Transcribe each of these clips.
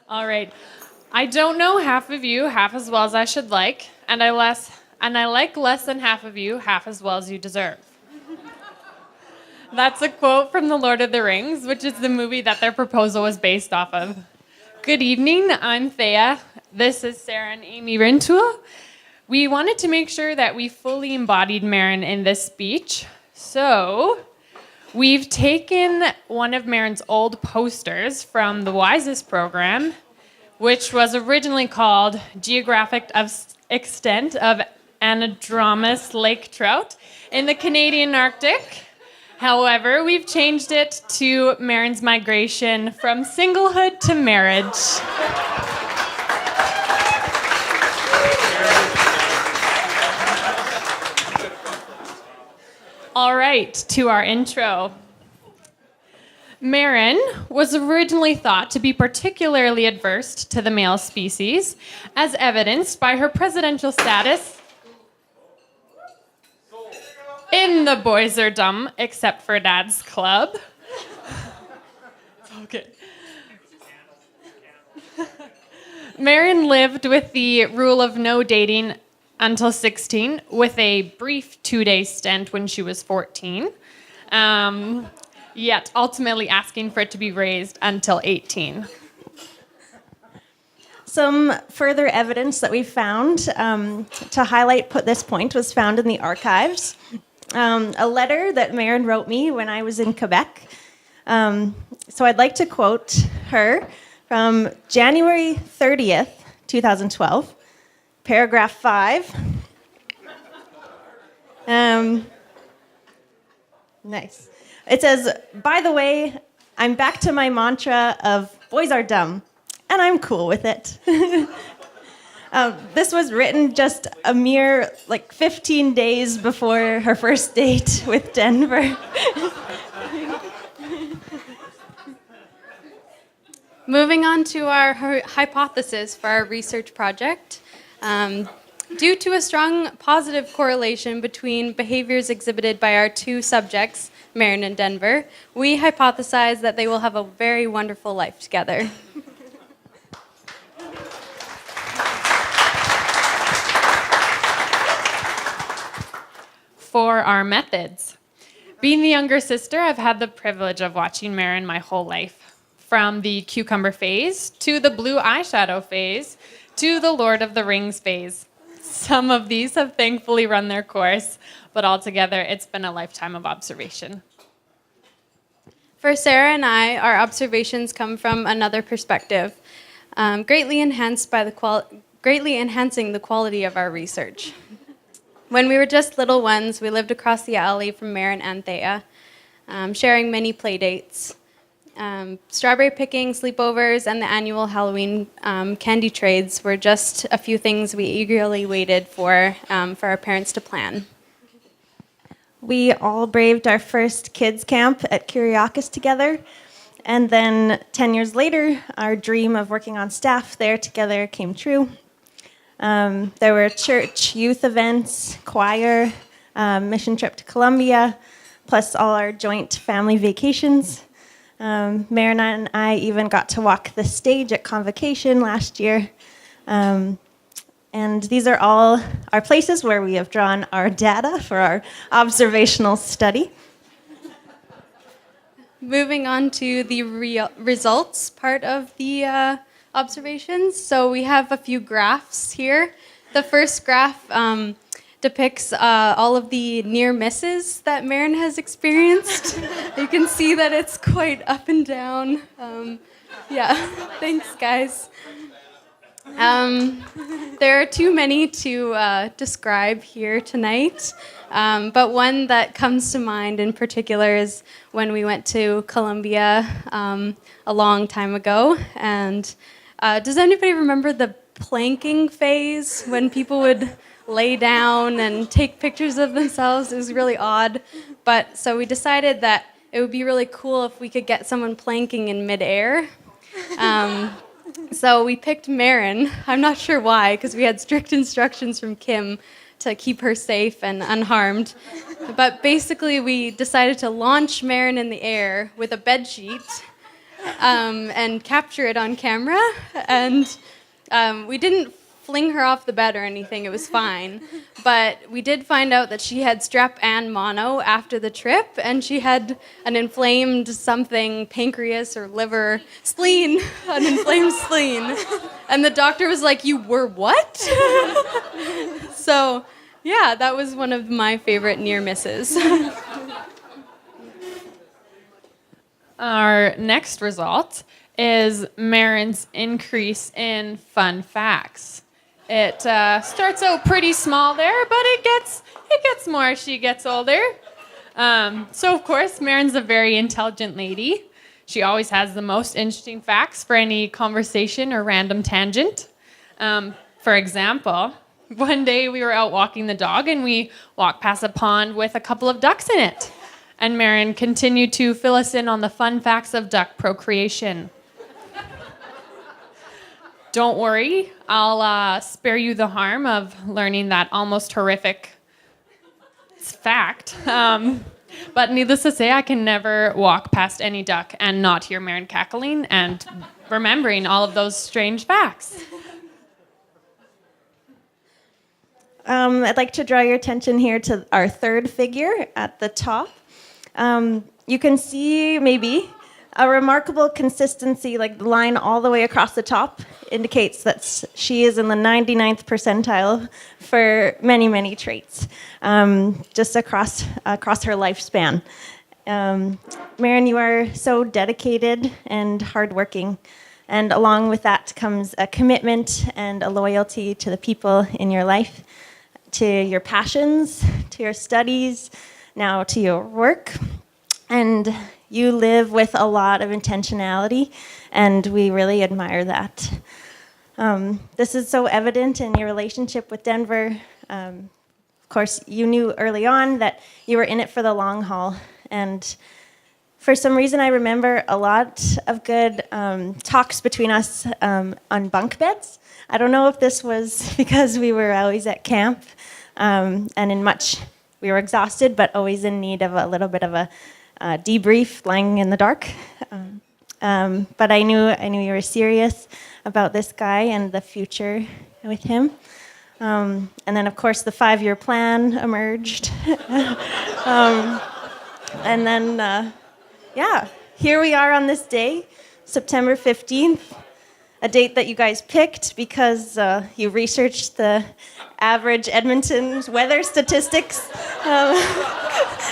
All right. I don't know half of you half as well as I should like, and I like less than half of you half as well as you deserve. That's a quote from The Lord of the Rings, which is the movie that their proposal was based off of. Good evening, I'm Thaya. This is Sarah and Amy Rintoul. We wanted to make sure that we fully embodied Meryn in this speech, so we've taken one of Meryn's old posters from the Wisest program, which was originally called Geographic Extent of Anadromous Lake Trout in the Canadian Arctic. However, we've changed it to Meryn's migration from singlehood to marriage. All right, to our intro. Meryn was originally thought to be particularly adverse to the male species, as evidenced by her presidential status in the Boys Are Dumb, except for Dad's Club. Okay. Meryn lived with the rule of no dating until 16, with a brief 2-day stint when she was 14, yet ultimately asking for it to be raised until 18. Some further evidence that we found to highlight this point was found in the archives. A letter that Meryn wrote me when I was in Quebec. So I'd like to quote her from January 30th, 2012, paragraph 5. Nice. It says, "By the way, I'm back to my mantra of boys are dumb, and I'm cool with it." This was written just a mere 15 days before her first date with Denver. Moving on to our hypothesis for our research project. Due to a strong positive correlation between behaviors exhibited by our two subjects, Meryn and Denver, we hypothesize that they will have a very wonderful life together. For our methods. Being the younger sister, I've had the privilege of watching Meryn my whole life. From the cucumber phase, to the blue eyeshadow phase, to the Lord of the Rings phase. Some of these have thankfully run their course, but altogether it's been a lifetime of observation. For Sarah and I, our observations come from another perspective, greatly enhancing the quality of our research. When we were just little ones, we lived across the alley from Meryn and Thaya, sharing many play dates. Strawberry picking, sleepovers, and the annual Halloween candy trades were just a few things we eagerly waited for our parents to plan. We all braved our first kids' camp at Curiacus together, and then 10 years later, our dream of working on staff there together came true. There were church, youth events, choir, mission trip to Colombia, plus all our joint family vacations. Meryn and I even got to walk the stage at Convocation last year. And these are all our places where we have drawn our data for our observational study. Moving on to the results part of the observations. So we have a few graphs here. The first graph depicts all of the near misses that Meryn has experienced. You can see that it's quite up and down. Yeah, thanks guys. There are too many to describe here tonight, but one that comes to mind in particular is when we went to Colombia a long time ago. And does anybody remember the planking phase when people would lay down and take pictures of themselves? It was really odd. But so we decided that it would be really cool if we could get someone planking in midair. So we picked Meryn. I'm not sure why, because we had strict instructions from Kim to keep her safe and unharmed. But basically, we decided to launch Meryn in the air with a bed sheet and capture it on camera. And we didn't fling her off the bed or anything. It was fine. But we did find out that she had strep and mono after the trip, and she had an inflamed something, pancreas or liver, spleen, an inflamed spleen. And the doctor was like, "You were what?" So, yeah, that was one of my favorite near misses. Our next result is Meryn's increase in fun facts. It starts out pretty small there, but it gets more as she gets older. So, of course, Meryn's a very intelligent lady. She always has the most interesting facts for any conversation or random tangent. For example, one day we were out walking the dog, and we walked past a pond with a couple of ducks in it. And Meryn continued to fill us in on the fun facts of duck procreation. Don't worry, I'll spare you the harm of learning that almost horrific fact. But needless to say, I can never walk past any duck and not hear Meryn cackling and remembering all of those strange facts. I'd like to draw your attention here to our third figure at the top. You can see maybe a remarkable consistency, like the line all the way across the top indicates that she is in the 99th percentile for many, many traits, just across her lifespan. Meryn, you are so dedicated and hardworking, and along with that comes a commitment and a loyalty to the people in your life, to your passions, to your studies, now to your work. And you live with a lot of intentionality, and we really admire that. This is so evident in your relationship with Denver. Of course, you knew early on that you were in it for the long haul. And for some reason, I remember a lot of good talks between us on bunk beds. I don't know if this was because we were always at camp, and we were exhausted, but always in need of a little bit of a debrief, lying in the dark. But I knew you were serious about this guy and the future with him. And then, of course, the 5-year plan emerged. And then, here we are on this day, September 15th, a date that you guys picked because you researched the average Edmonton weather statistics,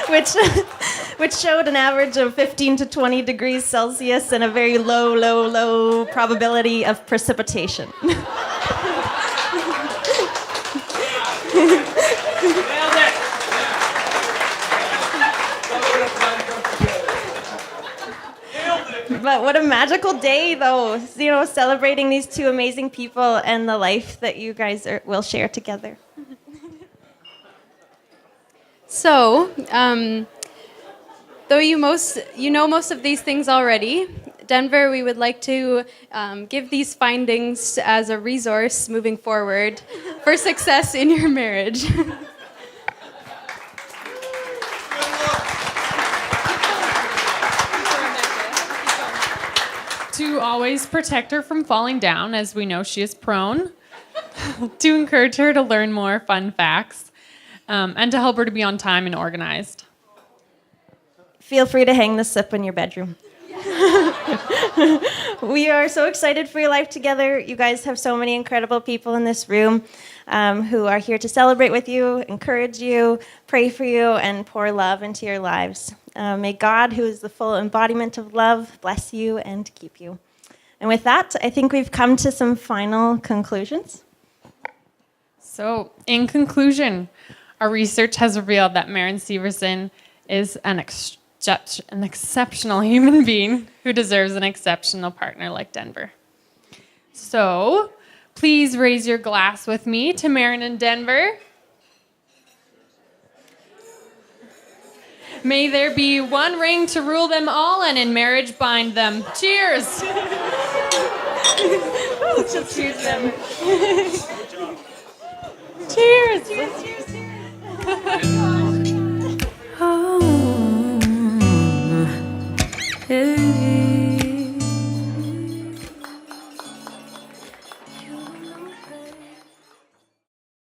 which showed an average of 15 to 20 degrees Celsius and a very low probability of precipitation. But what a magical day, though, celebrating these two amazing people and the life that you guys will share together. So, though you know most of these things already, Denver, we would like to give these findings as a resource moving forward for success in your marriage. To always protect her from falling down, as we know she is prone, to encourage her to learn more fun facts, and to help her to be on time and organized. Feel free to hang this up in your bedroom. We are so excited for your life together. You guys have so many incredible people in this room who are here to celebrate with you, encourage you, pray for you, and pour love into your lives. May God, who is the full embodiment of love, bless you and keep you. And with that, I think we've come to some final conclusions. So, in conclusion, our research has revealed that Meryn Severson is an exceptional human being who deserves an exceptional partner like Denver. So, please raise your glass with me to Meryn and Denver. May there be one ring to rule them all, and in marriage bind them. Cheers! Cheers, them. Cheers! Cheers, cheers, cheers. Oh, yeah.